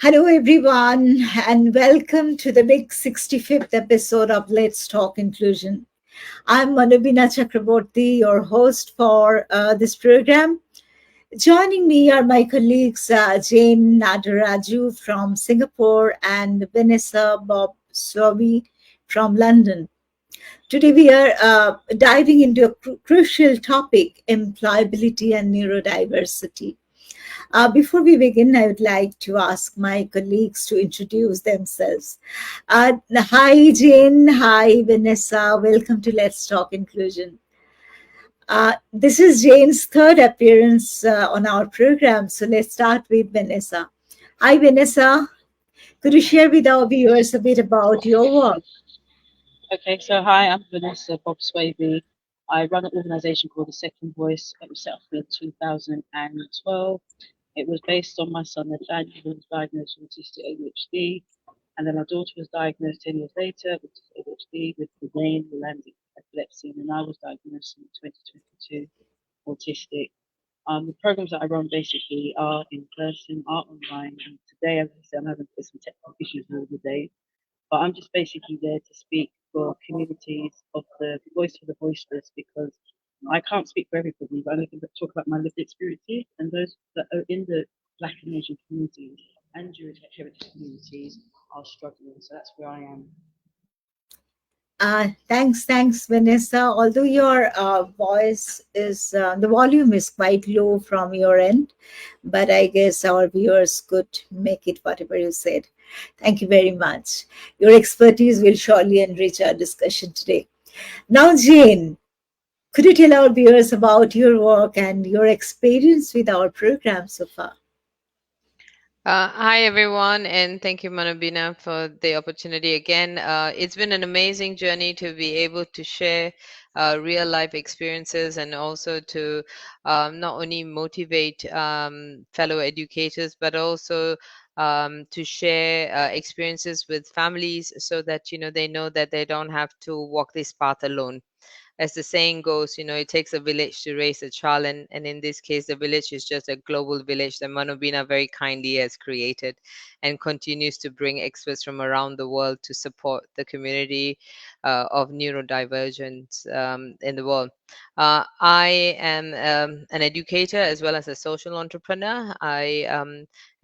Hello, everyone, and welcome to the big 65th episode of Let's Talk Inclusion. I'm Manubina Chakraborty, your host for this program. Joining me are my colleagues Jane Nadaraju from Singapore and Vanessa Bob Swabi from London. Today, we are diving into a crucial topic employability and neurodiversity. Before we begin, I would like to ask my colleagues to introduce themselves. Hi, Jane. Hi, Vanessa. Welcome to Let's Talk Inclusion. This is Jane's third appearance on our program, so let's start with Vanessa. Hi, Vanessa. Could you share with our viewers a bit about your work? Okay, so hi, I'm Vanessa Bob Swaby. I run an organisation called The Second Voice. It was set up in 2012. It was based on my son Nathaniel, who was diagnosed with autistic ADHD, and then my daughter was diagnosed 10 years later with ADHD, with the brain related epilepsy, and then I was diagnosed in 2022 autistic. The programs that I run basically are in person, are online, and today, as I said, I'm having some technical issues all the day, but I'm just basically there to speak for communities of the voice for the voiceless because I can't speak for everybody, but I can talk about my lived experiences and those that are in the Black and Asian communities and Jewish heritage communities are struggling. So that's where I am. Thanks, Vanessa. Although your voice is, the volume is quite low from your end, but I guess our viewers could make it whatever you said. Thank you very much. Your expertise will surely enrich our discussion today. Now, Jane, could you tell our viewers about your work and your experience with our program so far? Hi, everyone, and thank you, Manabina, for the opportunity again. It's been an amazing journey to be able to share real life experiences and also to not only motivate fellow educators, but also to share experiences with families so that they know that they don't have to walk this path alone. As the saying goes, it takes a village to raise a child, and in this case, the village is just a global village that Manobina very kindly has created and continues to bring experts from around the world to support the community of neurodivergence in the world. I am an educator as well as a social entrepreneur. I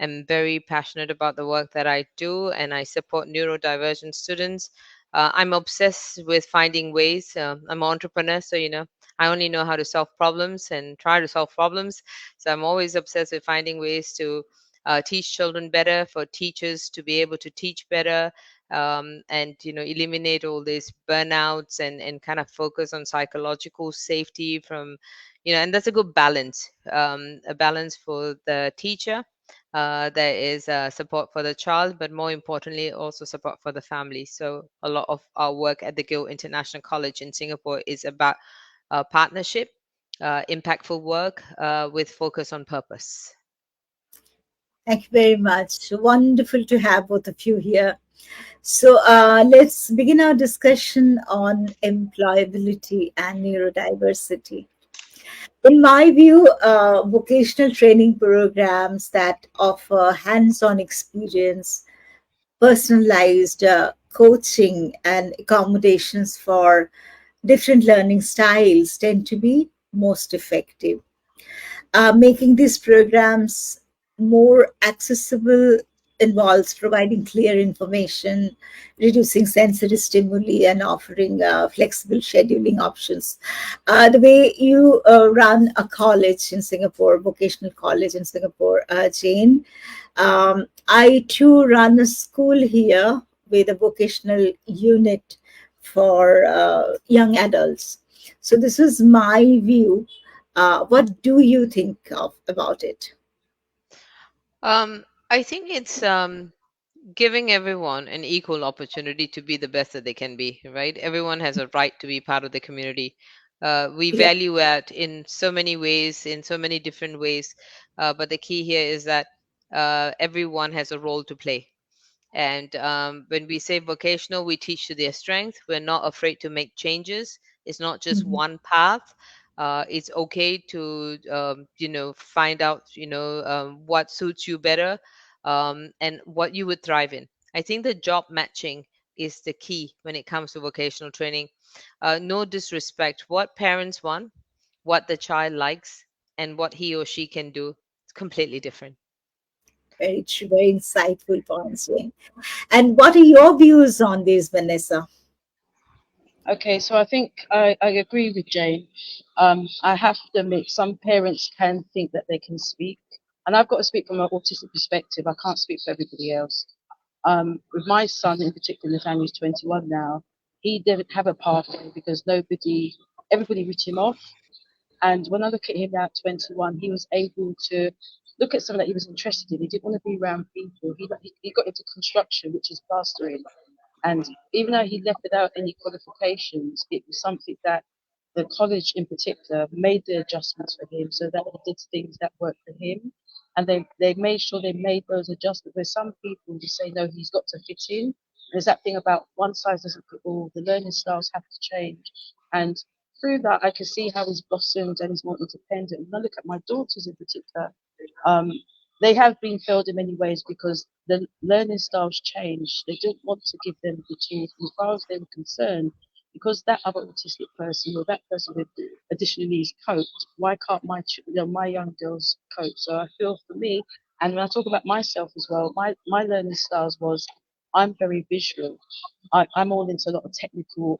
am very passionate about the work that I do, and I support neurodivergent students. I'm obsessed with finding ways. I'm an entrepreneur, so I only know how to solve problems and try to solve problems. So I'm always obsessed with finding ways to teach children better, for teachers to be able to teach better, and eliminate all these burnouts and kind of focus on psychological safety from, and that's a good balance, a balance for the teacher. There is support for the child, but more importantly, also support for the family. So a lot of our work at the Gill International College in Singapore is about partnership, impactful work with focus on purpose. Thank you very much. Wonderful to have both of you here. So let's begin our discussion on employability and neurodiversity. In my view, vocational training programs that offer hands on experience, personalized coaching, and accommodations for different learning styles tend to be most effective. Making these programs more accessible involves providing clear information, reducing sensory stimuli, and offering flexible scheduling options. The way you run a college in Singapore, vocational college in Singapore, Jane, I too run a school here with a vocational unit for young adults. So this is my view. What do you think of about it? I think it's giving everyone an equal opportunity to be the best that they can be, right? Everyone has a right to be part of the community. We Yeah. value that in so many ways, in so many different ways. But the key here is that everyone has a role to play. And when we say vocational, we teach to their strength. We're not afraid to make changes. It's not just Mhm. one path. It's okay to, find out, what suits you better. and what you would thrive in. I think the job matching is the key when it comes to vocational training. No disrespect, what parents want, what the child likes, and what he or she can do is completely different. Very true, very insightful points, Jane. And what are your views on this, Vanessa? Okay, so I think I agree with Jane. I have to admit, some parents can think that they can speak, and I've got to speak from an autistic perspective. I can't speak for everybody else. With my son in particular, Nathaniel's 21 now, he didn't have a pathway because everybody wrote him off. And when I look at him now at 21, he was able to look at something that he was interested in. He didn't want to be around people. He got into construction, which is plastering. And even though he left without any qualifications, it was something that the college in particular made the adjustments for him so that he did things that worked for him. And they made sure they made those adjustments. Where some people just say, no, he's got to fit in. There's that thing about one size doesn't fit all, the learning styles have to change. And through that, I can see how he's blossomed and he's more independent. When I look at my daughters in particular, um, they have been failed in many ways because the learning styles change. They don't want to give them the tools. As far as they were concerned, because that other autistic person or that person with additional needs coped, why can't my young girls cope? So I feel for me, and when I talk about myself as well, my learning styles was I'm very visual. I'm all into a lot of technical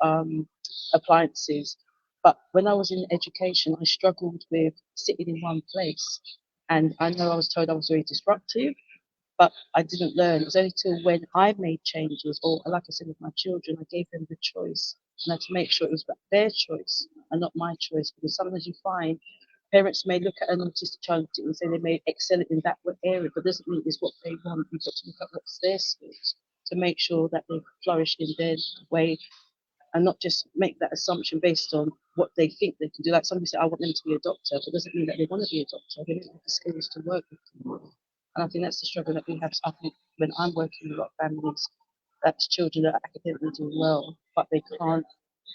appliances. But when I was in education, I struggled with sitting in one place. And I know I was told I was very disruptive, but I didn't learn. It was only till when I made changes, or like I said with my children, I gave them the choice. And I had to make sure it was their choice and not my choice. Because sometimes you find parents may look at an autistic child and say they may excel in that area, but doesn't mean it's what they want. You've got to look at what's their skills to make sure that they flourish in their way and not just make that assumption based on what they think they can do. Like somebody said, I want them to be a doctor, but it doesn't mean that they want to be a doctor. They don't have the skills to work with people. And I think that's the struggle that we have. I think when I'm working with a lot of families, that's children that are academically doing well, but they can't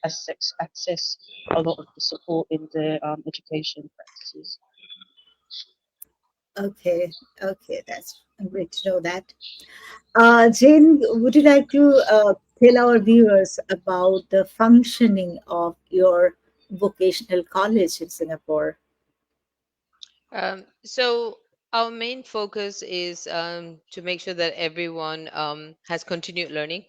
access a lot of the support in their education practices. Okay, okay, that's great to know that. Jane, would you like to tell our viewers about the functioning of your vocational college in Singapore? So our main focus is to make sure that everyone has continued learning,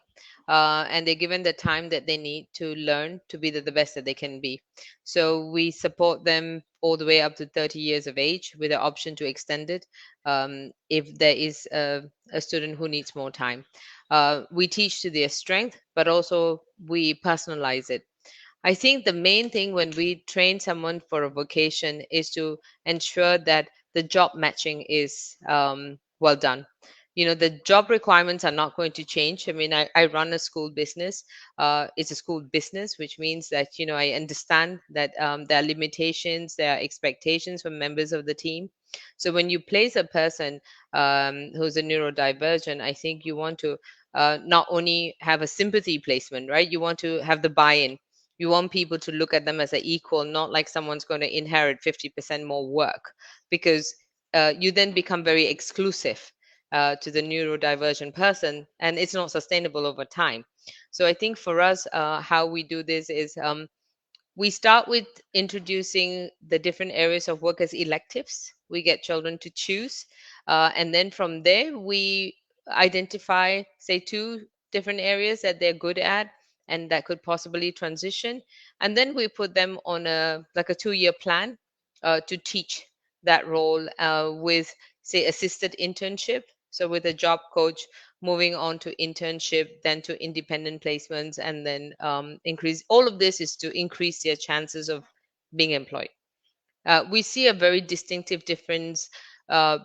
and they're given the time that they need to learn to be the best that they can be. So we support them all the way up to 30 years of age with the option to extend it if there is a student who needs more time. We teach to their strength, but also we personalize it. I think the main thing when we train someone for a vocation is to ensure that the job matching is well done. You know, the job requirements are not going to change. I mean, I run a school business. It's a school business, which means that, you know, I understand that there are limitations, there are expectations from members of the team. So when you place a person who's a neurodivergent, I think you want to not only have a sympathy placement, right? You want to have the buy in. You want people to look at them as an equal, not like someone's going to inherit 50% more work, because you then become very exclusive to the neurodivergent person, and it's not sustainable over time. So I think for us, how we do this is we start with introducing the different areas of work as electives. We get children to choose. And then from there, we identify, say, two different areas that they're good at and that could possibly transition. And then we put them on a like a 2-year plan to teach that role with, say, assisted internship. So with a job coach, moving on to internship, then to independent placements, and then increase. All of this is to increase their chances of being employed. We see a very distinctive difference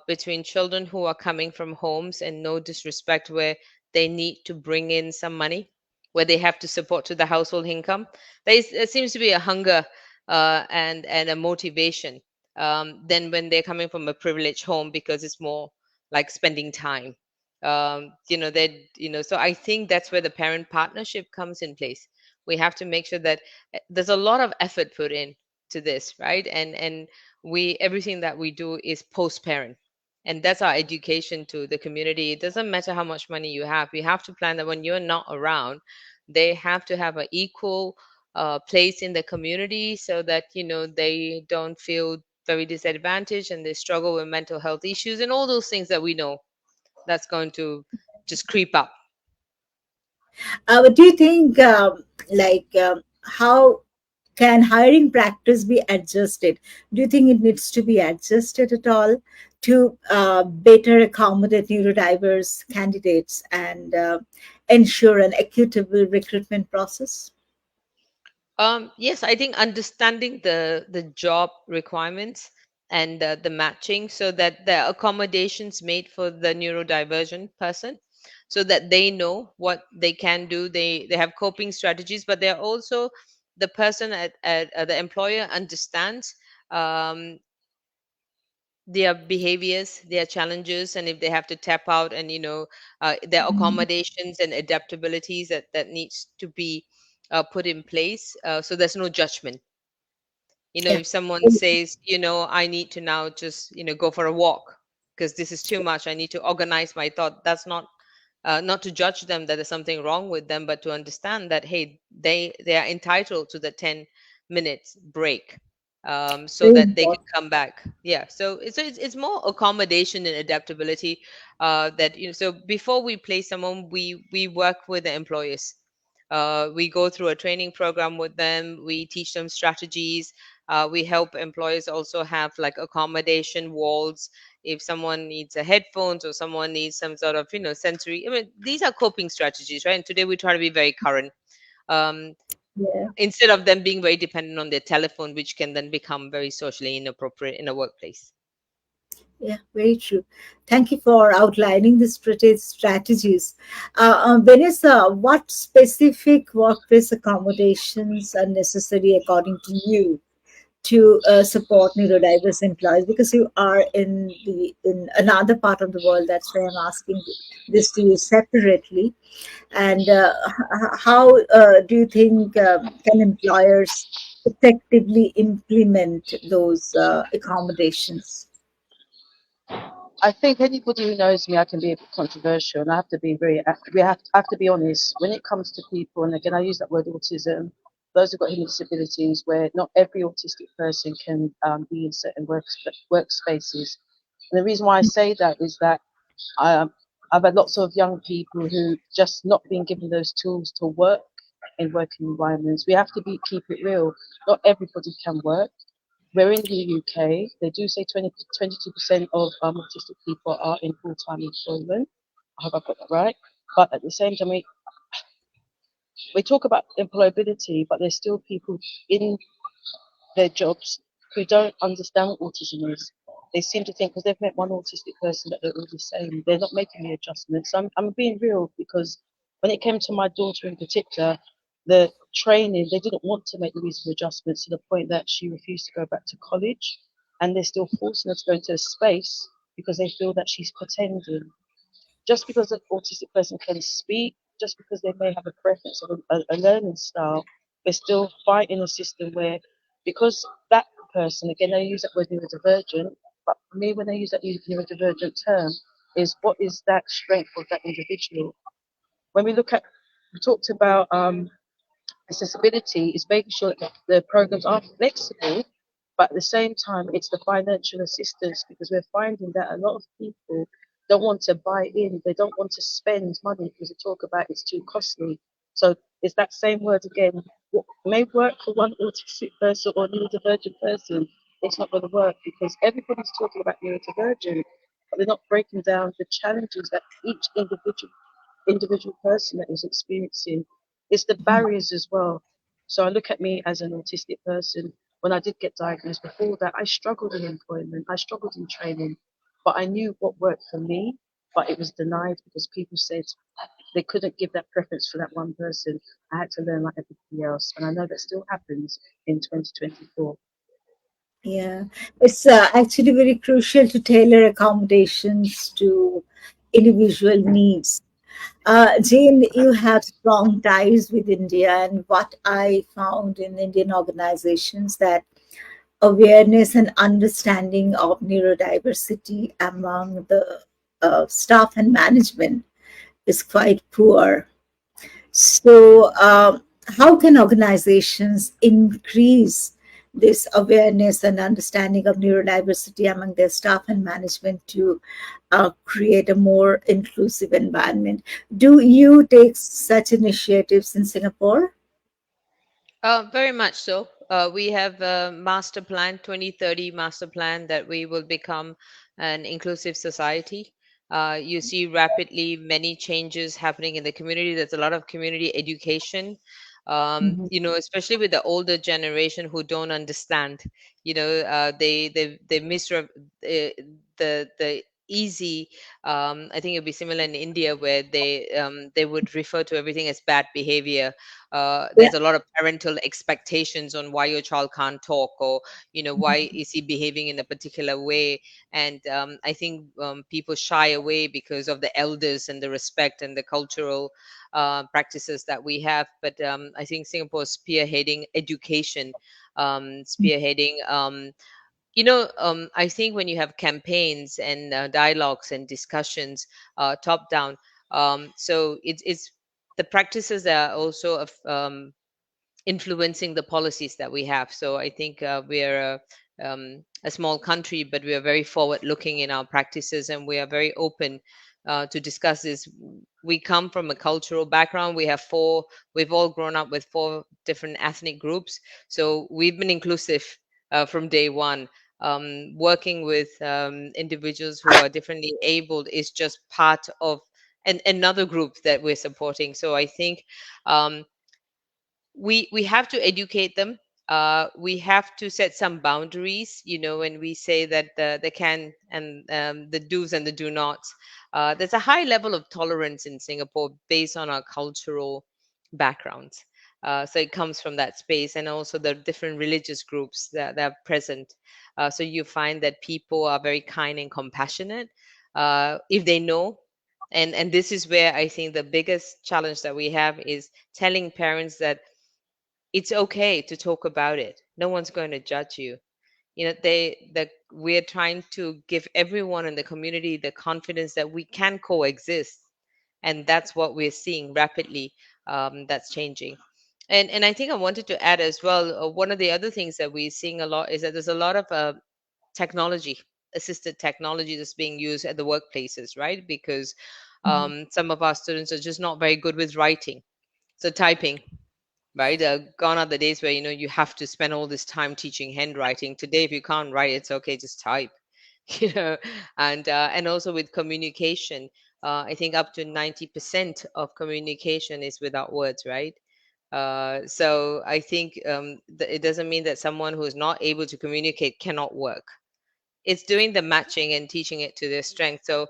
between children who are coming from homes, and no disrespect, where they need to bring in some money, where they have to support to the household income. There seems to be a hunger and a motivation than when they're coming from a privileged home, because it's more like spending time. So I think that's where the parent partnership comes in place. We have to make sure that there's a lot of effort put in to this, right? And we everything that we do is post parent. And that's our education to the community. It doesn't matter how much money you have. We have to plan that when you're not around, they have to have an equal place in the community, so that they don't feel very disadvantaged and they struggle with mental health issues and all those things that we know that's going to just creep up. But do you think, how can hiring practice be adjusted? Do you think it needs to be adjusted at all to better accommodate neurodiverse candidates and ensure an equitable recruitment process? Yes, I think understanding the job requirements and the matching, so that the accommodations made for the neurodivergent person, so that they know what they can do. They have coping strategies, but they're also the person at the employer understands um, their behaviors, their challenges, and if they have to tap out, and their Mhm. accommodations and adaptabilities that needs to be put in place, so there's no judgment. Yeah. If someone says, I need to now just go for a walk because this is too much, I need to organize my thought. That's not to judge them that there's something wrong with them, but to understand that, hey, they are entitled to the 10 minutes break, so Very that they could important. come back. Yeah, so it's more accommodation and adaptability, that so before we place someone, we work with the employers. We go through a training program with them. We teach them strategies. We help employers also have like accommodation walls if someone needs a headphones or someone needs some sort of sensory. I mean, these are coping strategies, right? And today we try to be very current, um, Yeah. instead of them being very dependent on their telephone, which can then become very socially inappropriate in a workplace. Yeah, very true. Thank you for outlining the strategies. Vanessa, what specific workplace accommodations are necessary according to you to support neurodiverse employees? Because you are in another part of the world, that's why I'm asking this to you separately. And how do you think can employers effectively implement those accommodations? I think anybody who knows me, I can be a bit controversial, and I have to be I have to be honest when it comes to people. And again, I use that word autism. Those who've got human disabilities, where not every autistic person can be in certain workspaces. And the reason why I say that is that um, I've had lots of young people who just not been given those tools to work in working environments. We have to keep it real. Not everybody can work. We're in the UK. They do say 22% of autistic people are in full-time employment. I hope I got that right. But at the same time, we talk about employability, but there's still people in their jobs who don't understand what autism is. They seem to think because they've met one autistic person that they're all the same. They're not making the adjustments. I'm being real because when it came to my daughter in particular, the training, they didn't want to make the reasonable adjustments to the point that she refused to go back to college. And they're still forcing her to go into a space because they feel that she's pretending. Just because an autistic person can speak, just because they may have a preference of a learning style, they're still fighting a system where, because that person, again, I use that word neurodivergent, but for me, when I use that neurodivergent term, is what is that strength of that individual? When we talked about accessibility is making sure that the programs are flexible, but at the same time, it's the financial assistance because we're finding that a lot of people don't want to buy in, they don't want to spend money because they talk about it's too costly. So it's that same word again. What may work for one autistic person or neurodivergent person, it's not going to work because everybody's talking about neurodivergent, but they're not breaking down the challenges that each individual person that is experiencing. It's the barriers as well. So I look at me as an autistic person. When I did get diagnosed before that, I struggled in employment, I struggled in training, but I knew what worked for me, but it was denied because people said they couldn't give that preference for that one person. I had to learn like everybody else. And I know that still happens in 2024. Yeah, it's actually very crucial to tailor accommodations to individual needs. Jane, you have strong ties with India, and what I found in Indian organizations that awareness and understanding of neurodiversity among the staff and management is quite poor. So, how can organizations increase this awareness and understanding of neurodiversity among their staff and management to create a more inclusive environment? Do you take such initiatives in Singapore? Very much so. We have a master plan, 2030 master plan, that we will become an inclusive society. You see rapidly many changes happening in the community. There's a lot of community education, Mhm. especially with the older generation who don't understand. They misrep the easy. I think it'd be similar in India where they would refer to everything as bad behavior. Yeah. There's a lot of parental expectations on why your child can't talk, or why is he behaving in a particular way. And I think people shy away because of the elders and the respect and the cultural practices that we have. But I think Singapore is spearheading education, spearheading I think when you have campaigns and dialogues and discussions top down, so it's the practices that are also of influencing the policies that we have. So I think we're a small country, but we are very forward looking in our practices, and we are very open to discuss this. We come from a cultural background. We've all grown up with four different ethnic groups. So we've been inclusive from day one. Working with individuals who are differently abled is just part of another group that we're supporting. So I think um, we have to educate them. We have to set some boundaries, when we say that the can and the do's and the do nots. There's a high level of tolerance in Singapore based on our cultural backgrounds. So it comes from that space, and also the different religious groups that are present. So you find that people are very kind and compassionate if they know. And this is where I think the biggest challenge that we have is telling parents that it's okay to talk about it. No one's going to judge you. We're trying to give everyone in the community the confidence that we can coexist, and that's what we're seeing rapidly. That's changing. And I think I wanted to add as well. One of the other things that we're seeing a lot is that there's a lot of technology, assisted technology that's being used at the workplaces, right? Because some of our students are just not very good with writing, so typing, right? Gone are the days where you have to spend all this time teaching handwriting. Today, if you can't write, it's okay, just type. you know and also with communication, I think up to 90% of communication is without words, right? So I think it doesn't mean that someone who is not able to communicate cannot work. It's doing the matching and teaching it to their strength. So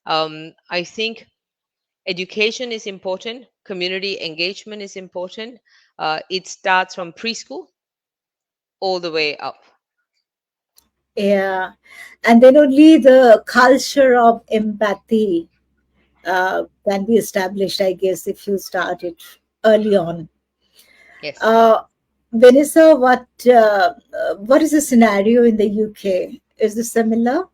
I think education is important, community engagement is important. It starts from preschool all the way up. Yeah. And then only the culture of empathy can be established, I guess, if you start it early on. Yes. Uh, Vanessa, what is the scenario in the UK? Is this similar?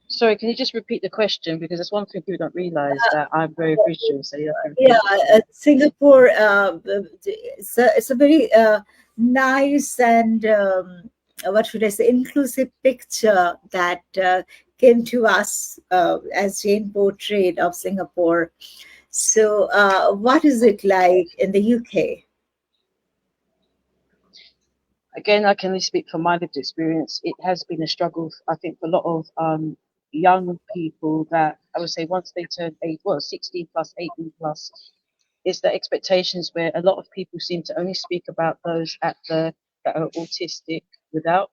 Sorry, can you just repeat the question? Because that's one thing people don't realize, that I'm very visual, so you have to Yeah, repeat it for me. Singapore. It's a very nice and what should I say, inclusive picture that came to us as Jane portrayed of Singapore. So, what is it like in the UK? Again, I can only speak from my lived experience. It has been a struggle, I think, for a lot of young people that I would say once they turn 16 plus, 18 plus, it's the expectations where a lot of people seem to only speak about those that are autistic without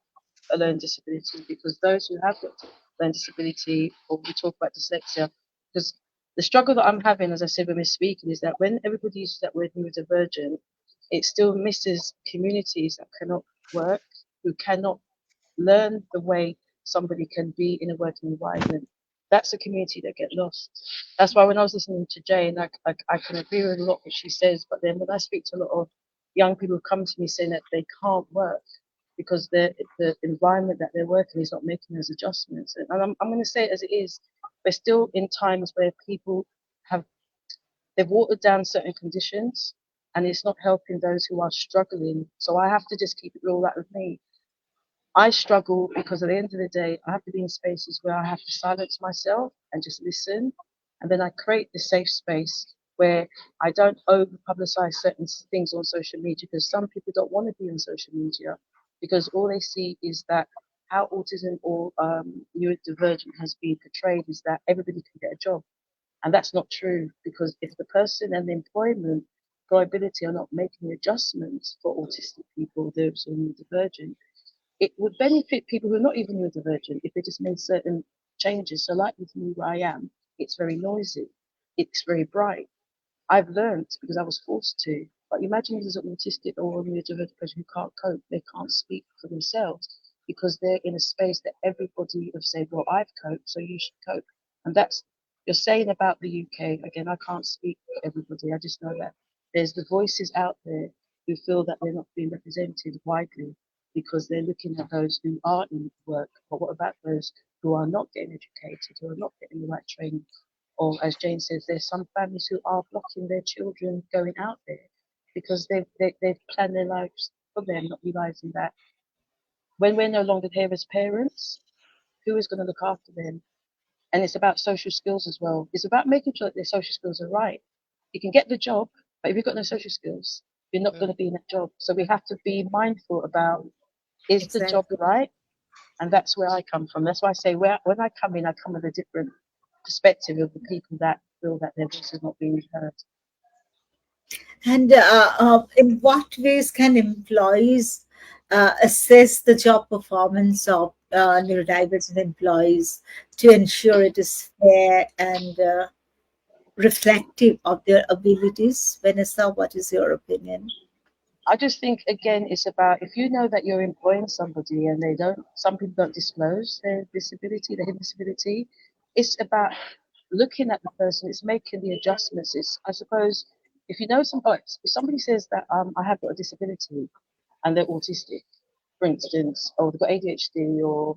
a learning disability, because those who have got learning disability, or we talk about dyslexia, because the struggle that I'm having, as I said when we're speaking, is that when everybody uses that word neurodivergent, it still misses communities that cannot work, who cannot learn the way somebody can be in a working environment. That's the community that get lost. That's why when I was listening to Jane, I can agree with a lot what she says, but then when I speak to a lot of young people come to me saying that they can't work because the environment that they're working is not making those adjustments. And I'm going to say it as it is. We're still in times where people have they've watered down certain conditions, and it's not helping those who are struggling. So I have to just keep it real that with me. I struggle because at the end of the day, I have to be in spaces where I have to silence myself and just listen. And then I create the safe space where I don't over publicize certain things on social media because some people don't want to be on social media because all they see is that how autism or neurodivergent has been portrayed is that everybody can get a job. And that's not true because if the person and the employability are not making adjustments for autistic people, those who are neurodivergent, it would benefit people who are not even neurodivergent if they just made certain changes. So, like with me, where I am, it's very noisy, it's very bright. I've learned because I was forced to. But imagine there's an autistic or a neurodivergent person who can't cope, they can't speak for themselves because they're in a space that everybody have said, well, I've coped, so you should cope. And that's you're saying about the UK. Again, I can't speak for everybody. I just know that there's the voices out there who feel that they're not being represented widely because they're looking at those who are in work. But what about those who are not getting educated, who are not getting the right training? Or as Jane says, there's some families who are blocking their children going out there because they've planned their lives for them, not realizing that when we're no longer here as parents, who is going to look after them? And it's about social skills as well. It's about making sure that their social skills are right. You can get the job, but if you've got no social skills, you're not going to Mm. be in that job. So we have to be mindful about is the job Exactly. right? And that's where I come from. That's why I say when I come in, I come with a different perspective of the people that feel that their voice is not being heard. And in what ways can employees assess the job performance of neurodivergent employees to ensure it is fair and reflective of their abilities? Vanessa, what is your opinion? I just think again, it's about if you know that you're employing somebody and they don't, some people don't disclose their disability, their hidden disability. It's about looking at the person. It's making the adjustments. It's I suppose if you know somebody, if somebody says that I have got a disability and they're autistic, for instance, or they've got ADHD or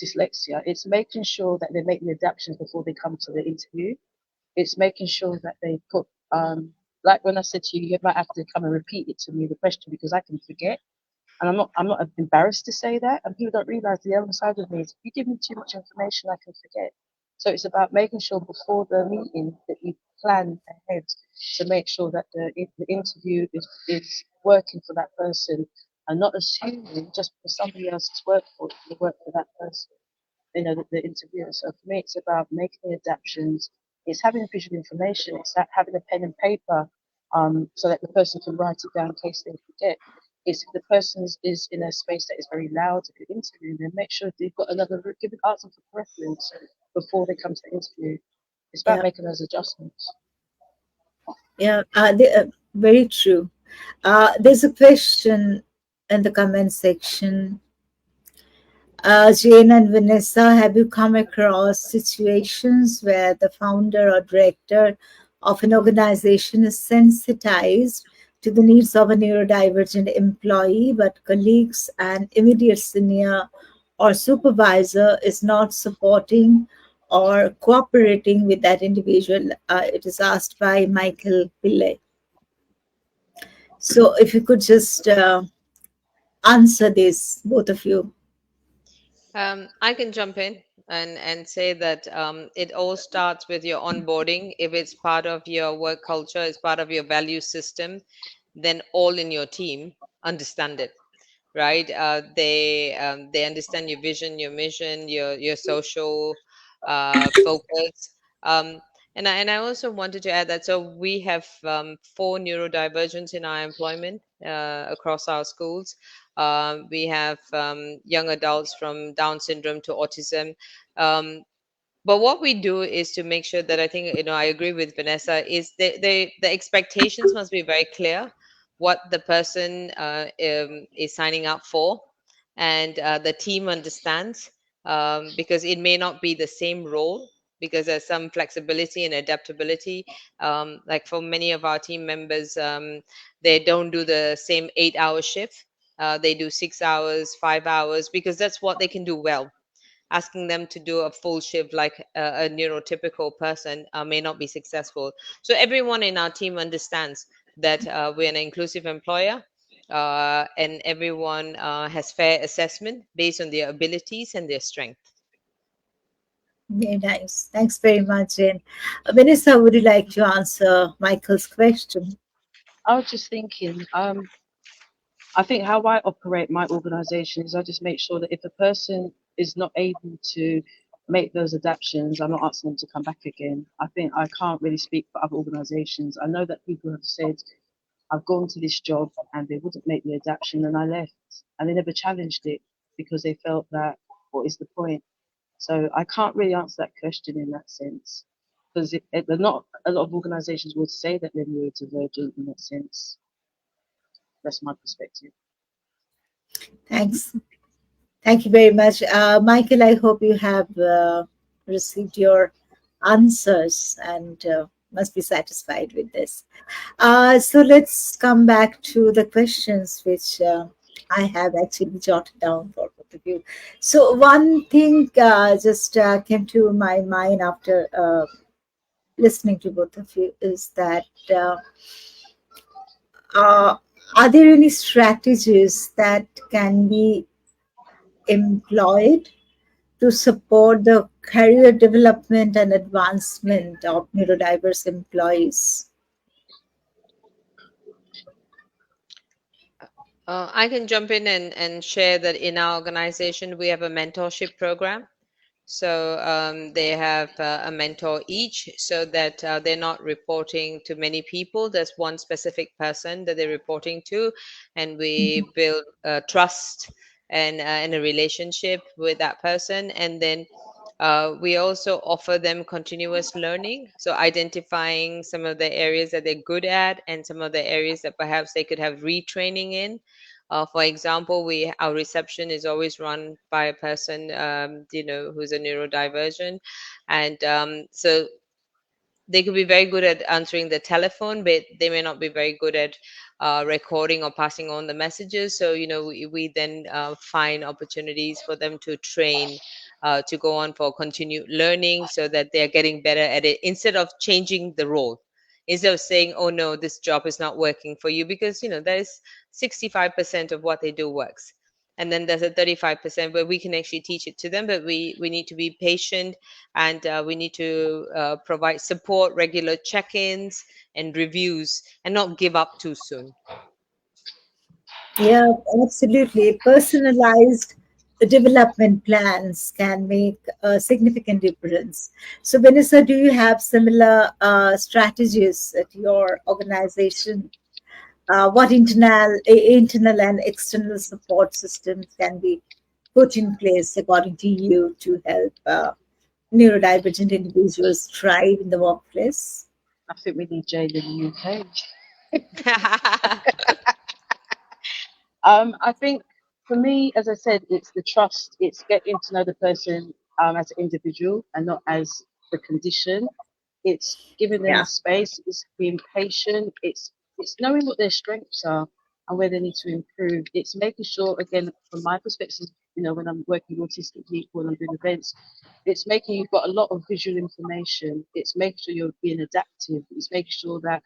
dyslexia, it's making sure that they make the adaptations before they come to the interview. It's making sure that they put like when I said to you, you might have to come and repeat it to me the question because I can forget. And I'm not embarrassed to say that. And people don't realize the other side of me is if you give me too much information, I can forget. So it's about making sure before the meeting that you plan ahead to make sure that the interview is working for that person and not assuming just because somebody else has worked for it, to work for that person, the interviewer. So for me, it's about making the adaptations. It's having visual information. It's that having a pen and paper, so that the person can write it down in case they forget. It's if the person is in a space that is very loud at the interview, then make sure they've got another give it ask them for preference before they come to the interview. It's about Yeah, making those adjustments. yeah, very true. There's a question in the comment section. Jane and Vanessa, have you come across situations where the founder or director of an organization is sensitized to the needs of a neurodivergent employee, but colleagues and immediate senior or supervisor is not supporting or cooperating with that individual? It is asked by Michael Pillay. So, if you could just answer this, both of you. I can jump in and say that it all starts with your onboarding. If it's part of your work culture, it's part of your value system, then all in your team understand it, right? They understand your vision, your mission, your social focus. Um, and I also wanted to add that so we have four neurodivergents in our employment across our schools. We have young adults from Down syndrome to autism. Um, but what we do is to make sure that I think I agree with Vanessa is the expectations must be very clear what the person is signing up for, and the team understands because it may not be the same role. because there's some flexibility and adaptability. Like for many of our team members, they don't do the same 8 hour shift. They do 6 hours, 5 hours, because that's what they can do well. Asking them to do a full shift like a neurotypical person may not be successful. So everyone in our team understands that we're an inclusive employer, and everyone has fair assessment based on their abilities and their strength. Very nice. Thanks very much, Jane. Vanessa, would you like to answer Michael's question? I was just thinking, I think how I operate my organization is I just make sure that if a person is not able to make those adaptations, I'm not asking them to come back again. I think I can't really speak for other organizations. I know that people have said, I've gone to this job and they wouldn't make the adaptation and I left and they never challenged it because they felt that, what is the point? So I can't really answer that question in that sense because not a lot of organizations would say that they're neurodivergent in that sense. That's my perspective. Thanks. Thank you very much. Michael, I hope you have received your answers and must be satisfied with this. So let's come back to the questions which I have actually jotted down for both of you. So one thing just came to my mind after listening to both of you is that uh, are there any strategies that can be employed to support the career development and advancement of neurodiverse employees? I can jump in and share that in our organization we have a mentorship program. So they have a mentor each, so that they're not reporting to many people. There's one specific person that they're reporting to, and we build trust and a relationship with that person. And then we also offer them continuous learning, so identifying some of the areas that they're good at and some of the areas that perhaps they could have retraining in. For example, we our reception is always run by a person, who's a neurodivergent, and so they could be very good at answering the telephone, but they may not be very good at recording or passing on the messages. So, we then find opportunities for them to train, to go on for continued learning so that they're getting better at it instead of changing the role. Instead of saying, oh no, this job is not working for you, because, there's 65% of what they do works. And then there's a 35% where we can actually teach it to them, but we need to be patient, and we need to provide support, regular check-ins and reviews, and not give up too soon. Yeah, absolutely. Personalized development plans can make a significant difference. So, Vanessa, do you have similar strategies at your organization? What internal and external support systems can be put in place, according to you, to help neurodivergent individuals thrive in the workplace? I think we need Jane in the UK. I think for me, as I said, it's the trust. It's getting to know the person as an individual and not as the condition. It's giving them the Yeah. space. It's being patient. It's knowing what their strengths are and where they need to improve. It's making sure, again, from my perspective, when I'm working with autistic people and I'm doing events, it's making you've got a lot of visual information. It's making sure you're being adaptive. It's making sure that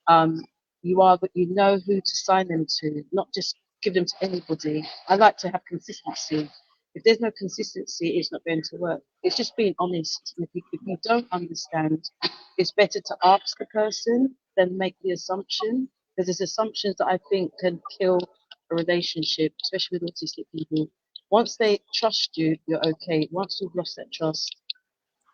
um, you are, but you know who to sign them to, not just give them to anybody. I like to have consistency. If there's no consistency, it's not going to work. It's just being honest. If you don't understand, it's better to ask the person than make the assumption, because there's assumptions that I think can kill a relationship, especially with autistic people. Once they trust you, you're okay. Once you've lost that trust,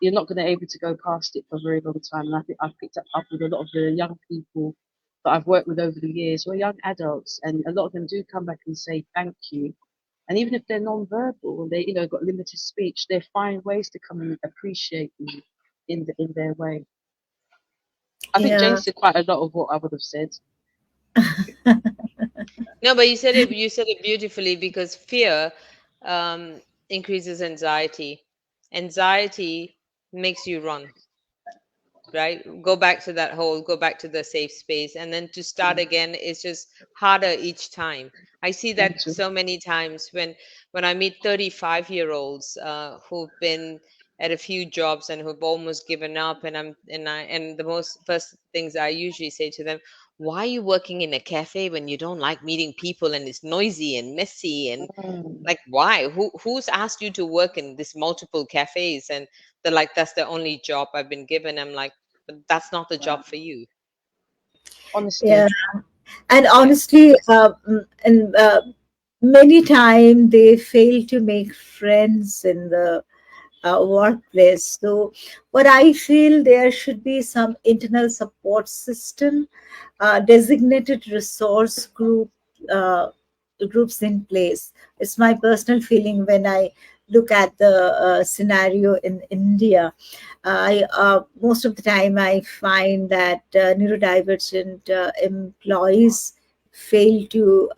you're not going to be able to go past it for a very long time. And I think I've picked up with a lot of the young people that I've worked with over the years, who are young adults, and a lot of them do come back and say thank you. And even if they're non-verbal and they, got limited speech, they find ways to come and appreciate you in their way. I think Jane Yeah. said quite a lot of what I would have said. No, but you said it beautifully, because fear um, increases anxiety. Anxiety makes you run, right? Go back to that hole, go back to the safe space, and then to start again is just harder each time. I see that mental. so many times when I meet 35-year-olds who've been at a few jobs and who've almost given up, and the most first things I usually say to them, why are you working in a cafe when you don't like meeting people and it's noisy and messy, and Mm, like, why? Who's asked you to work in this multiple cafes? And they're like, that's the only job I've been given. I'm like, but that's not the job for you. Yeah, honesty. and Yeah. honestly, and many times they fail to make friends in the workplace. So, what I feel, there should be some internal support system, designated resource uh, groups in place. It's my personal feeling when I look at the scenario in India. I Most of the time I find that neurodivergent employees fail to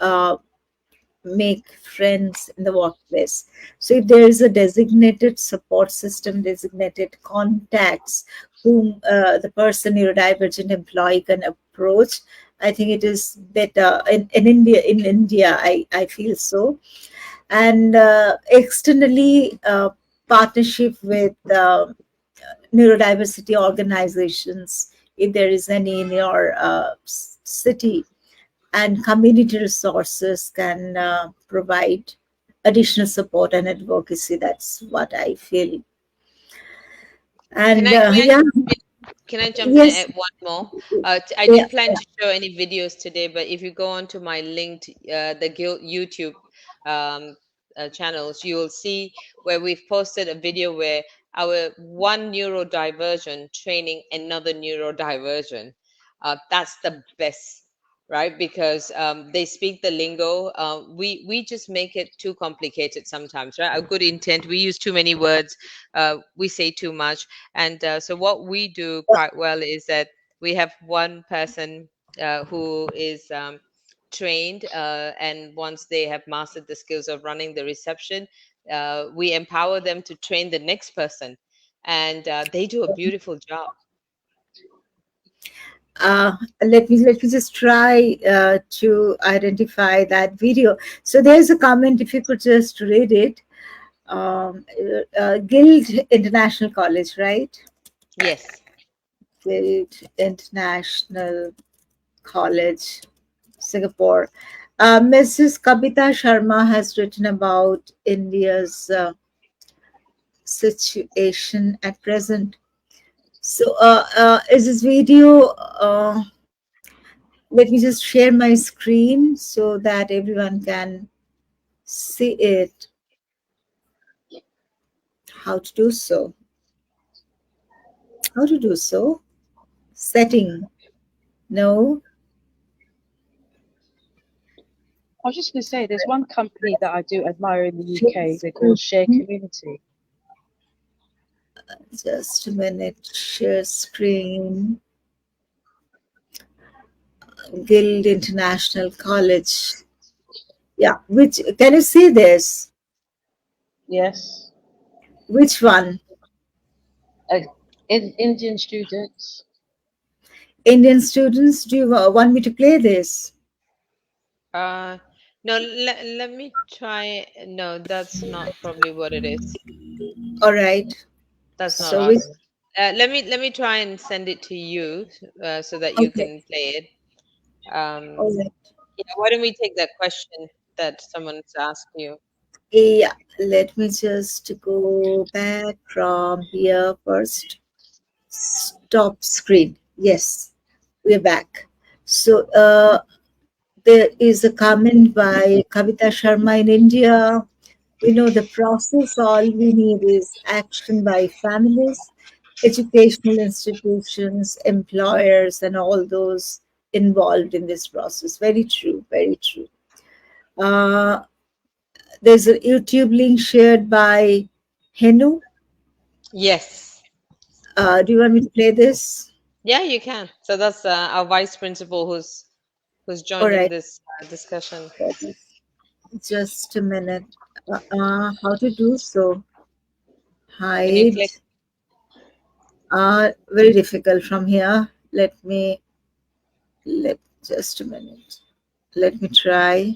make friends in the workplace. So if there is a designated support system, designated contacts whom the person neurodivergent employee can approach, I think it is better in India. In India, I feel so. And externally, partnership with neurodiversity organizations, if there is any in your city, and community resources can provide additional support and advocacy. That's what I feel. Can And I can I yeah, can I jump in and yes, add one more? I yeah, didn't plan to show any videos today, but if you go onto my linked the Guild YouTube um, channels, you will see where we've posted a video where our one neurodivergent training another neurodivergent. That's the best, right? Because they speak the lingo. We just make it too complicated sometimes, right? A good intent, we use too many words, we say too much, and so what we do quite well is that we have one person who is trained, and once they have mastered the skills of running the reception, we empower them to train the next person, and they do a beautiful job. let me just try to identify that video. So there's a comment, if you could just read it. Guild International College, right? Yes. Guild International College, Singapore. Mrs. Kabita Sharma has written about India's situation at present. So, is this video? Let me just share my screen so that everyone can see it. How to do so? How to do so? Setting. No. I was just going to say, there's one company that I do admire in the Share UK. They're called screen. Share Community. Just a minute. Share screen. Guild International College. Yeah. Which can you see this? Yes. Which one? Uh, Indian students. Indian students, do you want me to play this? uh no, let me try. No, that's not probably what it is. All right. That's not So, we, us. Let me try and send it to you, so that you okay. can play it. Um, All right. yeah, why don't we take that question that someone's asked you? Yeah. Let me just go back from here first. Stop screen. Yes, we're back. So, there is a comment by Kavita Sharma in India. We know the process, all we need is action by families, educational institutions, employers, and all those involved in this process. Very true, very true. Uh, there's a YouTube link shared by Henu. Yes. Do you want me to play this? Yeah, you can. So that's our vice principal who's All joining right, this discussion. just a minute. How to do so? Can you click? Hide. Very difficult from here. Let just a minute. Let me try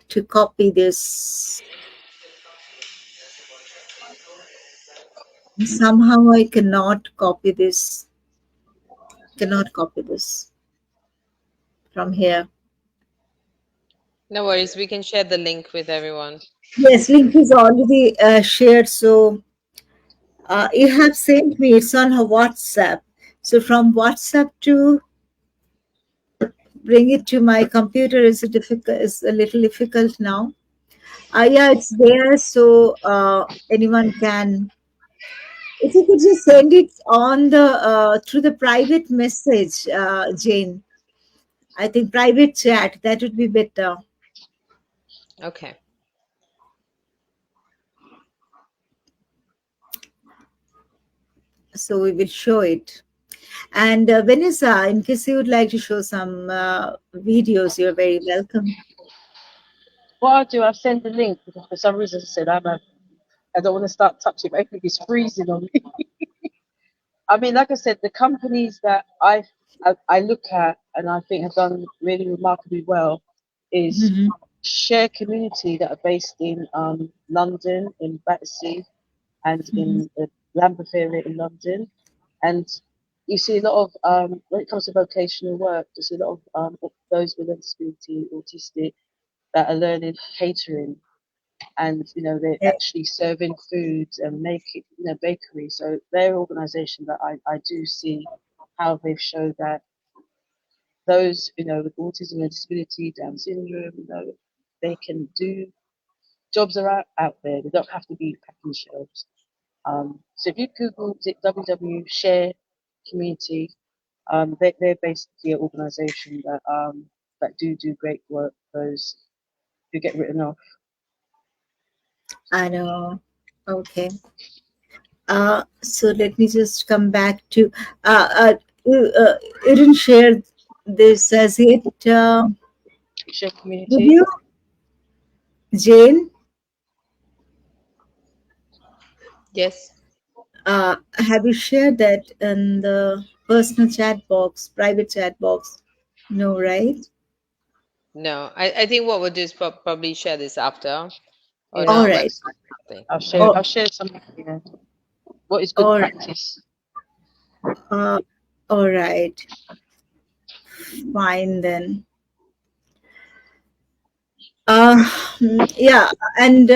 to copy this. Somehow I cannot copy this from here. No worries. We can share the link with everyone. Yes, link is already shared. So you have sent me. It's on her WhatsApp. So from WhatsApp to bring it to my computer is a difficult. Is a little difficult now. Yeah, it's there. So anyone can. If you could just send it on the through the private message, Jane. I think private chat that would be better. Okay. So we will show it. And Vanessa, in case you would like to show some videos, you're very welcome. What I'll do, I'll send the link because for some reason I said I don't want to start touching. But everything is freezing on me. I mean, like I said, the companies that I look at and I think have done really remarkably well is Mhm. Share Community that are based in London, in Battersea, and Mhm. in the Lambeth area in London. And you see a lot of when it comes to vocational work, you see a lot of those with learning disability, autistic, that are learning catering, and they're Eh, actually serving foods and making bakery. So their organisation that I do see how they've showed that those with autism and disability, Down syndrome, they can do jobs are out there. They don't have to be packing shelves. So if you Google www share community, they're basically an organisation that do great work for those who get written off. I know. Okay. So let me just come back to. You didn't share this as yet, Share did community. you, Jane? Yes. Have you shared that in the personal chat box, private chat box? No, right? No. I think what we'll do is probably share this after on All Yeah, our right. website. Thing. I'll share. Oh, I'll share some. Yeah, what is good all right. practice? Uh, all right. Fine then. Uh, yeah, and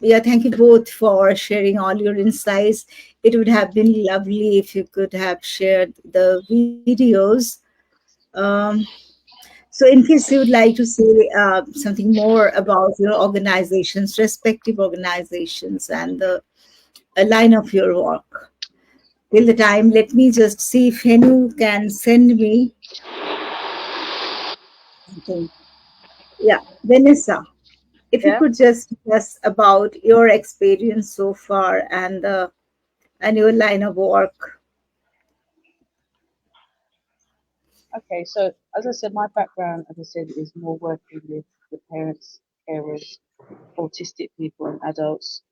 yeah, thank you both for sharing all your insights. It would have been lovely if you could have shared the videos. Um, so, in case you would like to say something more about your organizations, respective organizations, and the line of your work, till the time, let me just see if Henu can send me something. Yeah, Vanessa. If you Yeah. could just tell us about your experience so far and your line of work. Okay. So as I said, my background, as I said, is more working with the parents, carers, autistic people, and adults.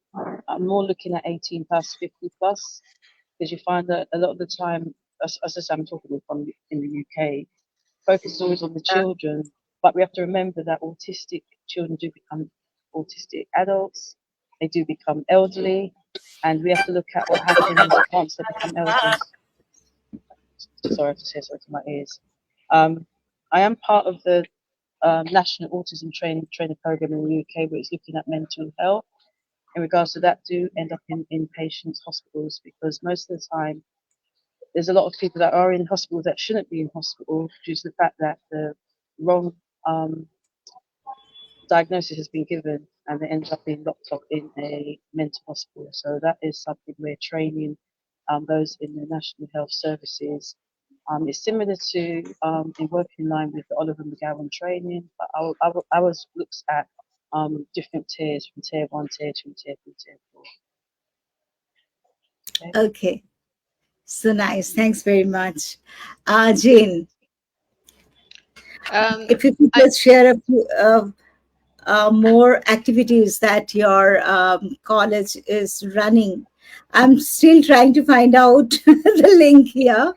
I'm more looking at 18 plus, 50 plus, because you find that a lot of the time, as I said, I'm talking from in the UK, focus is always on the children, but we have to remember that autistic children do become autistic adults, they do become elderly, and we have to look at what happens once they become elderly. Sorry, I have to say sorry to my ears. Um, I am part of the National Autism Training Program in the UK, which is looking at mental health. In regards to that, do end up in patients' hospitals because most of the time there's a lot of people that are in hospital that shouldn't be in hospital due to the fact that the wrong um, diagnosis has been given and they end up being locked up in a mental hospital. So that is something we're training those in the National Health Services. It's similar to in working in line with the Oliver McGowan training, but ours looks at different tiers from tier one, tier two, tier three, tier four. Okay. Okay, so nice. Thanks very much. Jane, Um, if you could I just share a few more activities that your college is running I'm still trying to find out the link here.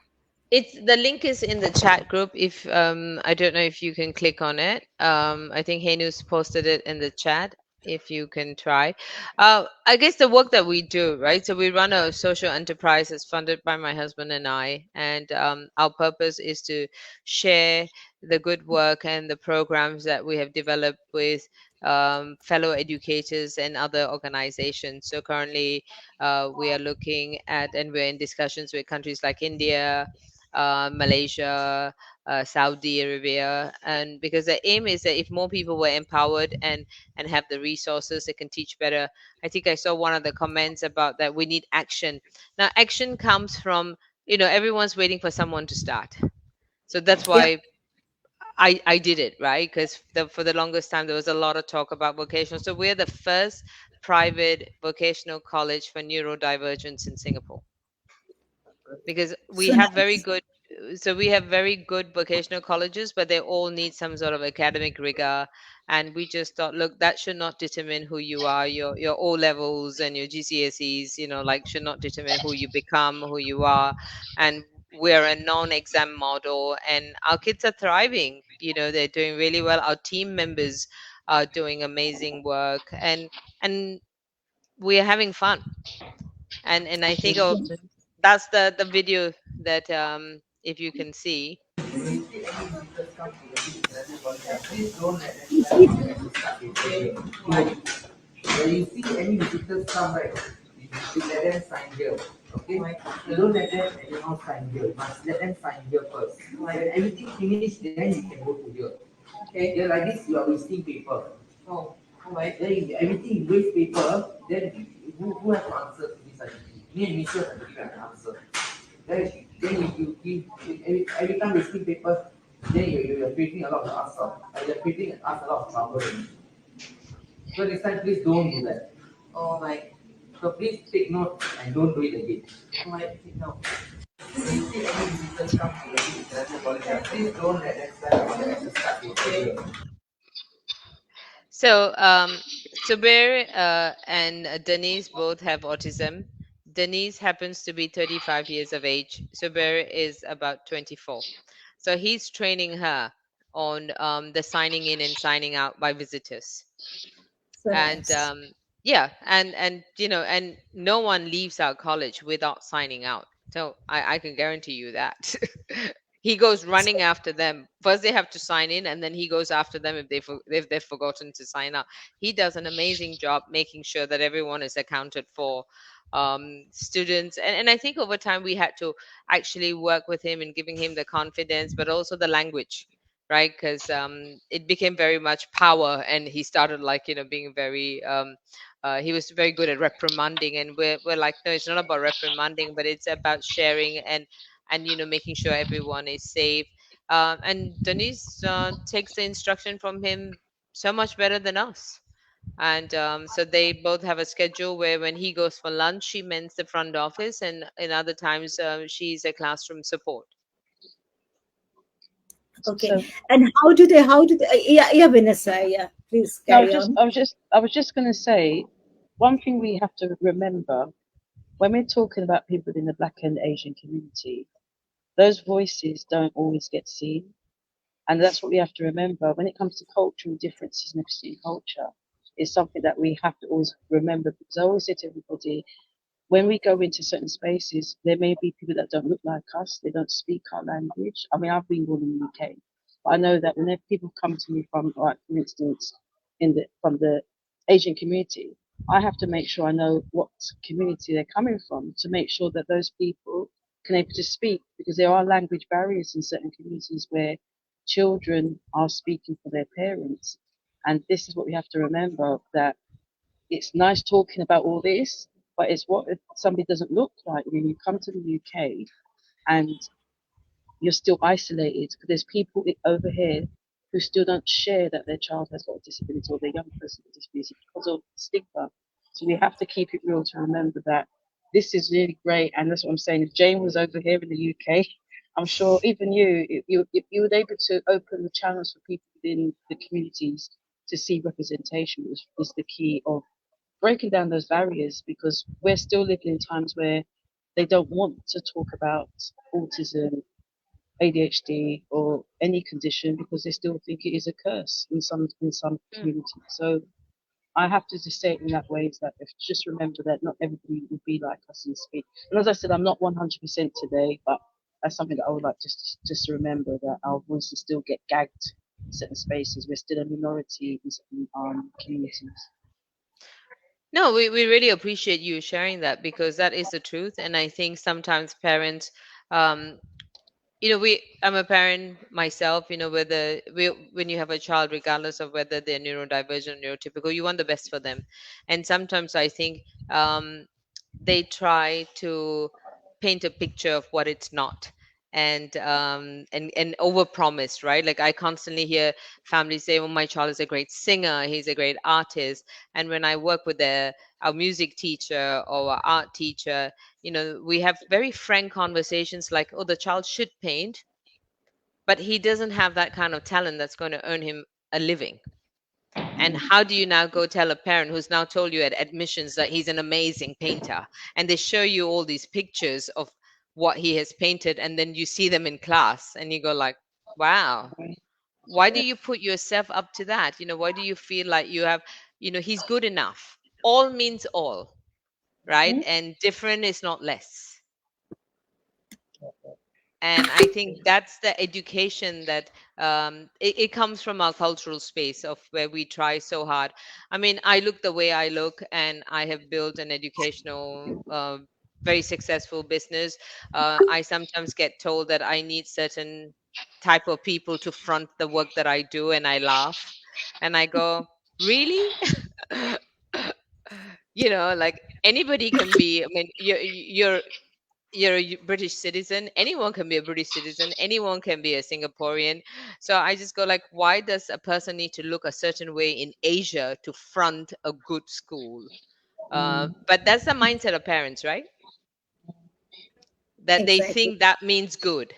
It's the link is in the chat group. If I don't know if you can click on it. I think Henus posted it in the chat. If you can try, I guess the work that we do, right? So we run a social enterprise that's funded by my husband and I, and our purpose is to share the good work and the programs that we have developed with fellow educators and other organizations. So currently, we are looking at and we're in discussions with countries like India, Malaysia, Saudi Arabia, and because the aim is that if more people were empowered and have the resources, they can teach better. I think I saw one of the comments about that we need action. Now, action comes from everyone's waiting for someone to start. So that's Yeah. why I did it, right? Because for the longest time there was a lot of talk about vocational. So we're the first private vocational college for neurodivergence in Singapore, because we So have very nice. good we have very good vocational colleges, but they all need some sort of academic rigor. And we just thought, look, that should not determine who you are. Your O levels and your GCSEs, like, should not determine who you become, who you are. And we're a non-exam model, and our kids are thriving. They're doing really well. Our team members are doing amazing work, and we are having fun. And I think that's the video that, if you can see. Please don't let them Is start it? start here. No. When you see any visitors come, right, you let them sign here. Okay? You don't let them anyhow sign here. You must let them sign here first. When everything finished, then you can go to here. Okay. Here like this, you are wasting paper. Oh. Alright. Then if everything you waste paper, then who have to answer to this identity? Me and Michelle have to give an answer. Then every time wasting paper, then you're creating a lot of us, you're creating us a lot of trouble. So next time, please don't do that. Oh my. So please take note and don't do it again. Oh my, take note. Please see any visitors come to the please don't let them start with. So, Zubair and Denise both have autism. Denise happens to be 35 years of age. Zubair is about 24. So he's training her on the signing in and signing out by visitors. So And nice. yeah, and no one leaves our college without signing out. So I can guarantee you that. He goes running after them. First they have to sign in, and then he goes after them if they've forgotten to sign out. He does an amazing job making sure that everyone is accounted for. Students, and I think over time we had to actually work with him and giving him the confidence, but also the language, right? Because it became very much power, and he started, like, being very he was very good at reprimanding, and we're like, no, it's not about reprimanding, but it's about sharing and making sure everyone is safe. And Denise takes the instruction from him so much better than us. And so they both have a schedule where when he goes for lunch, she mends the front office, and in other times she's a classroom support. Okay. So And how do they, yeah, yeah, Vanessa, yeah, please no, carry on. I was just going to say, one thing we have to remember when we're talking about people in the Black and Asian community, those voices don't always get seen. And that's what we have to remember when it comes to cultural differences in Christian culture. Is something that we have to always remember, because I always say to everybody, when we go into certain spaces, there may be people that don't look like us, they don't speak our language. I mean, I've been born in the UK, but I know that whenever people come to me from, like, for instance, from the Asian community, I have to make sure I know what community they're coming from to make sure that those people can able to speak, because there are language barriers in certain communities where children are speaking for their parents. And this is what we have to remember, that it's nice talking about all this, but it's what if somebody doesn't look like when you come to the UK and you're still isolated, because there's people over here who still don't share that their child has got a disability or their young person with a disability because of stigma. So we have to keep it real to remember that this is really great, and that's what I'm saying. If Jane was over here in the UK, I'm sure even if you were able to open the channels for people within the communities to see representation, which is the key of breaking down those barriers, because we're still living in times where they don't want to talk about autism, ADHD, or any condition because they still think it is a curse in some Mm. communities. So I have to just say it in that way, is that if just remember that not everybody will be like us and speak. And as I said, I'm not 100% today, but that's something that I would like just to remember, that our voices still get gagged in certain spaces. We're still a minority in certain communities. No, we really appreciate you sharing that because that is the truth. And I think sometimes parents, um, I'm a parent myself, when you have a child, regardless of whether they're neurodivergent or neurotypical, you want the best for them. And sometimes I think um, they try to paint a picture of what it's not, and overpromise, right? Like I constantly hear families say, "Oh, my child is a great singer, he's a great artist." And when I work with our music teacher or our art teacher, we have very frank conversations like, "Oh, the child should paint, but he doesn't have that kind of talent that's going to earn him a living." And how do you now go tell a parent who's now told you at admissions that he's an amazing painter, and they show you all these pictures of what he has painted, and then you see them in class and you go like, wow, Right? why do Yeah. you put yourself up to that? Why do you feel like you have, he's good enough? All means all, right? Mhm. And different is not less. And I think that's the education that it comes from our cultural space of where we try so hard. I mean, I look the way I look, and I have built an educational very successful business. I sometimes get told that I need certain type of people to front the work that I do, and I laugh and I go, really? Like anybody can be. I mean, you're a British citizen. Anyone can be a British citizen. Anyone can be a Singaporean. So I just go like, why does a person need to look a certain way in Asia to front a good school? But that's the mindset of parents, right? That they Exactly. think that means good.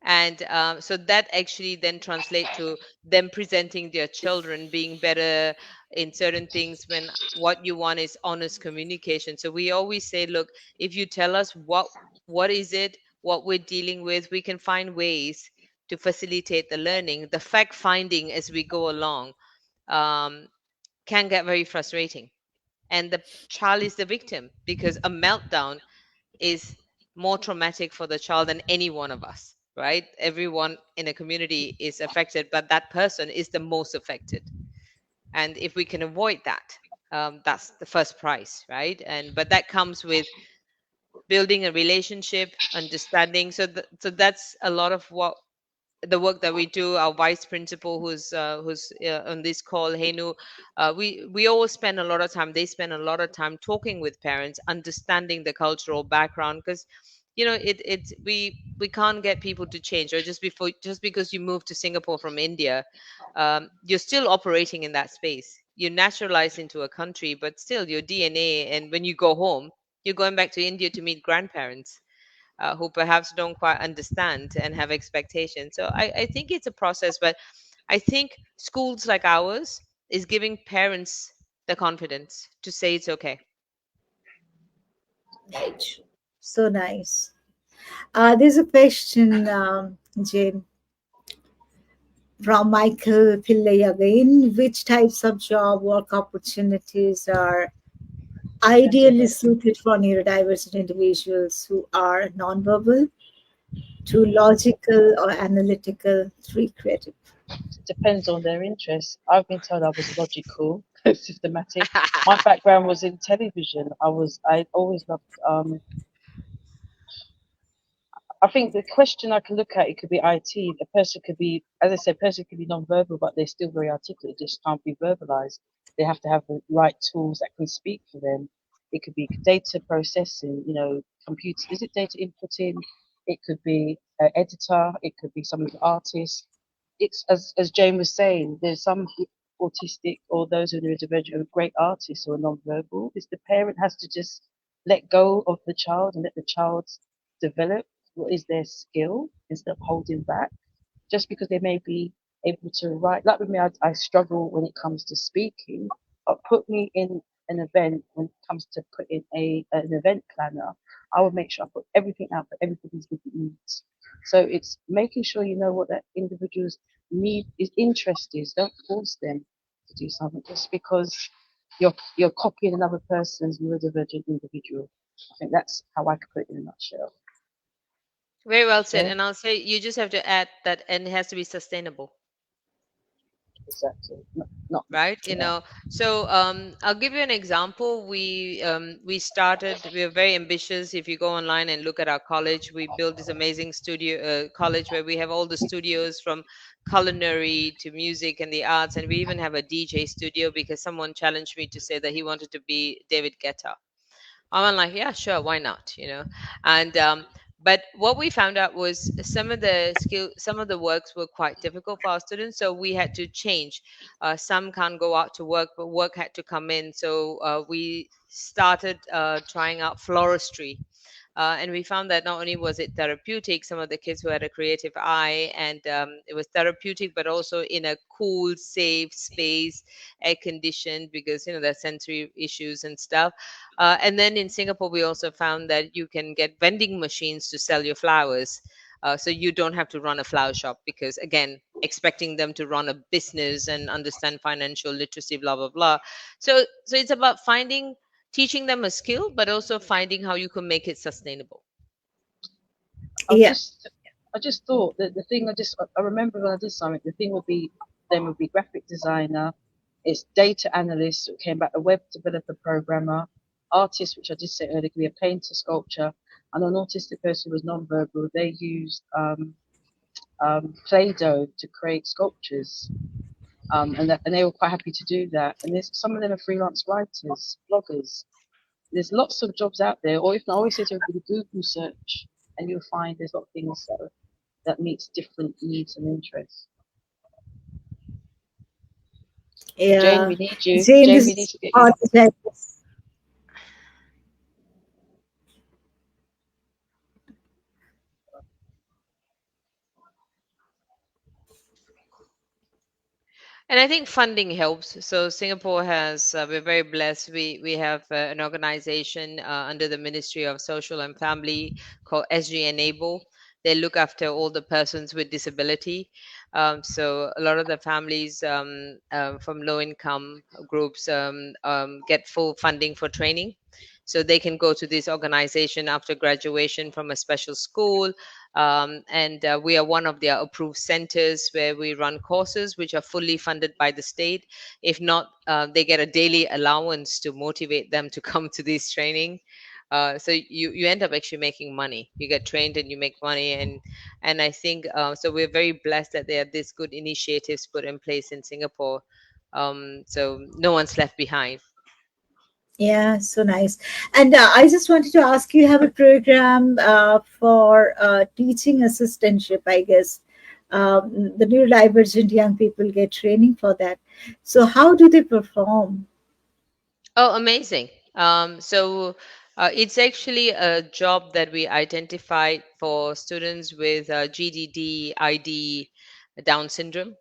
And so that actually then translate to them presenting their children being better in certain things, when what you want is honest communication. So we always say, look, if you tell us what is it, what we're dealing with, we can find ways to facilitate the learning. The fact finding as we go along um, can get very frustrating, and the child is the victim because a meltdown is more traumatic for the child than any one of us, right? Everyone in a community is affected, but that person is the most affected. And if we can avoid that, that's the first prize, right? And but that comes with building a relationship, understanding. So that's a lot of what the work that we do. Our vice principal, who's on this call, Henu, we always spend a lot of time. They spend a lot of time talking with parents, understanding the cultural background, because we can't get people to change. Or just because you moved to Singapore from India, you're still operating in that space. You're naturalized into a country, but still your DNA. And when you go home, you're going back to India to meet grandparents who perhaps don't quite understand and have expectations. So I think it's a process, but I think schools like ours is giving parents the confidence to say it's okay. Right. So nice. There's a question, Jane, from Michael Pillay again. Which types of job work opportunities are ideally suited for neurodivergent individuals who are nonverbal, too logical or analytical, three creative? Depends on their interests. I've been told I was logical, systematic. My background was in television. I always loved I think the question I can look at, it could be IT. A person could be, as I said, person could be non-verbal, but they're still very articulate. It just can't be verbalized. They have to have the right tools that can speak for them. It could be data processing, computer. Is it data inputting? It could be an editor. It could be someone who's an artist. It's as Jane was saying. There's some autistic or those who are neurodivergent are great artists or non-verbal. It's the parent has to just let go of the child and let the child develop what is their skill instead of holding back. Just because they may be able to write, like with me, I struggle when it comes to speaking, but put me in an event, when it comes to putting an event planner, I would make sure I put everything out for everybody's different needs. So it's making sure you know what that individual's need is, interest is. Don't force them to do something just because you're copying another person's neurodivergent individual. I think that's how I could put it in a nutshell. Very well said. Yeah. And I'll say you just have to add that, and it has to be sustainable. Exactly. Not Right, yeah. so I'll give you an example. We started, we are very ambitious. If you go online and look at our college, we built this amazing studio college where we have all the studios from culinary to music and the arts, and we even have a DJ studio because someone challenged me to say that he wanted to be David Guetta. I'm like, yeah, sure, why not? And but what we found out was some of the works were quite difficult for our students, so we had to change. Some can't go out to work, but work had to come in. So we started trying out floristry. And we found that not only was it therapeutic, some of the kids who had a creative eye, and it was therapeutic, but also in a cool, safe space, air conditioned, because there's sensory issues and stuff. And then in Singapore, we also found that you can get vending machines to sell your flowers. So you don't have to run a flower shop because, again, expecting them to run a business and understand financial literacy, blah blah blah. So it's about teaching them a skill, but also finding how you can make it sustainable. I Yeah. just I just thought that the thing I remember when I did something, the thing would be then would be graphic designer, it's data analyst, it came back a web developer programmer, artist, which I did say earlier, could be a painter, sculpture, and an autistic person who was non-verbal. They used Play-Doh to create sculptures. And they were quite happy to do that. And there's some of them are freelance writers, bloggers. There's lots of jobs out there. Or if not, I always say to everybody, Google search, and you'll find there's a lot of things that meets different needs and interests. Jane, Yeah. we need you. Jane, Jane, this we need is to get you. hard to digest. And I think funding helps. So Singapore we're very blessed. We have an organization under the Ministry of Social and Family called SG Enable. They look after all the persons with disability. So a lot of the families from low income groups get full funding for training. So they can go to this organization after graduation from a special school, and we are one of their approved centers where we run courses which are fully funded by the state. If not, they get a daily allowance to motivate them to come to this training. So you end up actually making money. You get trained and you make money, and I think so. We're very blessed that there are these good initiatives put in place in Singapore. So no one's left behind. Yeah, so nice. And I just wanted to ask you, have a program for teaching assistantship, I guess. The neurodivergent young people get training for that. So, how do they perform? Oh, amazing. It's actually a job that we identified for students with GDD, ID, Down syndrome,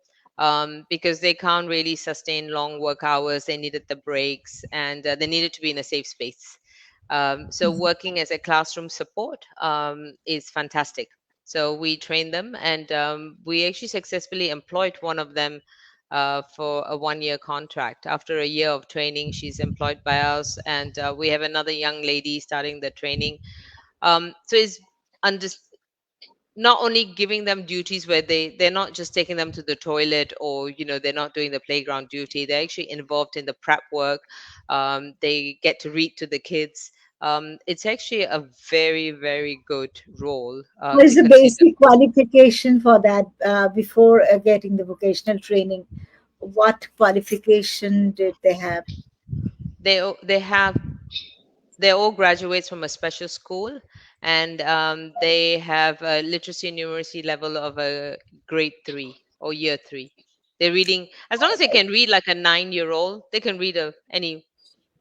because they can't really sustain long work hours. They needed the breaks, and they needed to be in a safe space. So working as a classroom support is fantastic. So we train them, and we actually successfully employed one of them for a 1 year contract. After a year of training, she's employed by us, and we have another young lady starting the training. So it's under, not only giving them duties where they're not just taking them to the toilet, or they're not doing the playground duty. They're actually involved in the prep work. They get to read to the kids. It's actually a very, very good role What is to the consider. basic qualification for that before getting the vocational training? What qualification did they have? They have they're all graduates from a special school, and they have a literacy and numeracy level of a grade 3 or year 3. They're reading, as long as they can read like a 9-year-old. They can read any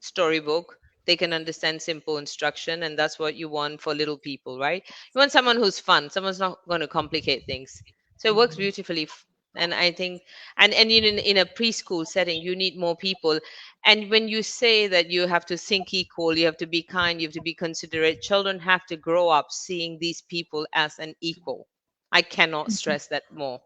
storybook. They can understand simple instruction, and that's what you want for little people, right? You want someone who's fun, someone's not going to complicate things. So it works beautifully. And I think, and in a preschool setting, you need more people. And when you say that you have to think equal, you have to be kind, you have to be considerate, children have to grow up seeing these people as an equal. I cannot stress that more.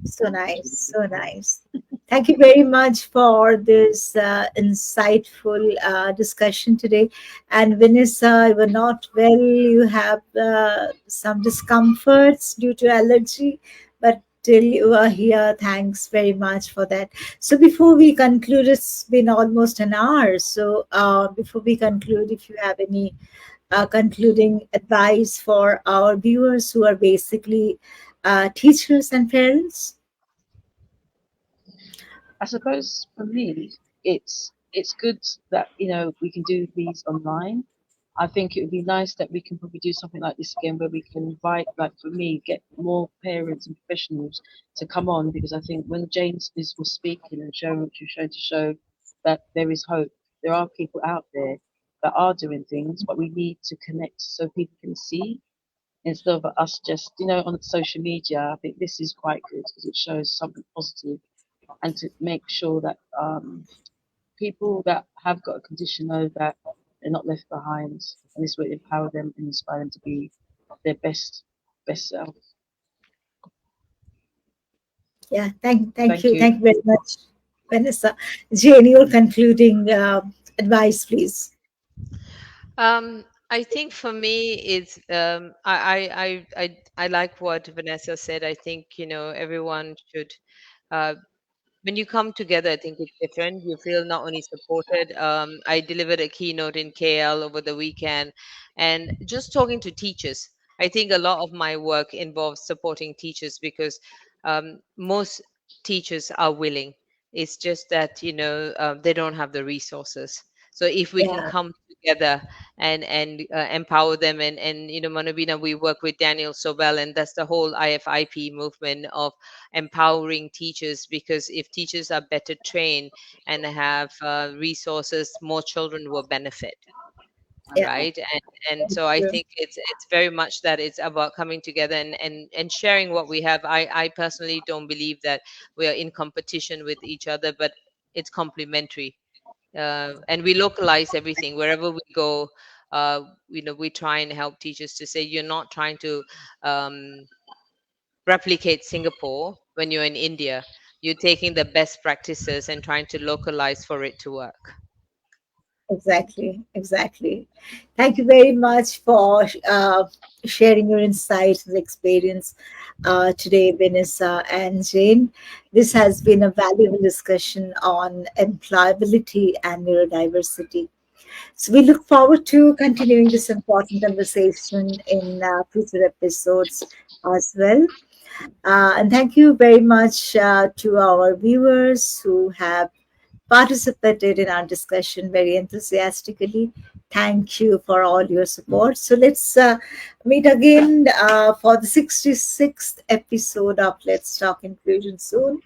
So nice, so nice. Thank you very much for this insightful discussion today. And Vanessa, you were not well. You have some discomforts due to allergy, but till you are here, thanks very much for that. So before we conclude, it's been almost an hour. So before we conclude, if you have any concluding advice for our viewers who are basically teachers and parents. I suppose for me, it's good that we can do these online. I think it would be nice that we can probably do something like this again, where we can invite, like for me, get more parents and professionals to come on, because I think when James was speaking and showing what you're trying to show, that there is hope. There are people out there that are doing things, but we need to connect so people can see instead of us just on social media. I think this is quite good because it shows something positive, and to make sure that people that have got a condition know that they're not left behind, and this will empower them and inspire them to be their best self. Yeah, thank Thank you. you. Thank you very much, Vanessa. Jane, your concluding advice, please. I think for me, it's I like what Vanessa said. I think everyone should, uh, when you come together, I think it's different. You feel not only supported. I delivered a keynote in KL over the weekend, and just talking to teachers. I think a lot of my work involves supporting teachers because most teachers are willing. It's just that they don't have the resources. So if we can Yeah, come together and empower them, and Manubina, we work with Daniel Sobel, and that's the whole IFIP movement of empowering teachers, because if teachers are better trained and have resources, more children will benefit, yeah, right? And thank so I you. think it's very much that it's about coming together and sharing what we have. I personally don't believe that we are in competition with each other, but it's complementary. And we localize everything wherever we go. uh, we try and help teachers to say, you're not trying to um, replicate Singapore when you're in India. You're taking the best practices and trying to localize for it to work. Exactly, exactly. Thank you very much for sharing your insights and experience today, Vanessa and Jane. This has been a valuable discussion on employability and neurodiversity. So we look forward to continuing this important conversation in future episodes as well. And thank you very much to our viewers who have participated in our discussion very enthusiastically. Thank you for all your support. So let's meet again for the 66th episode of Let's Talk Inclusion soon.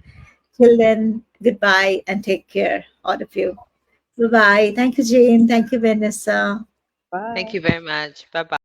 Till then, goodbye and take care, all of you. Bye bye. Thank you, Jane. Thank you, Vanessa. Thank Bye. you very much. Bye bye.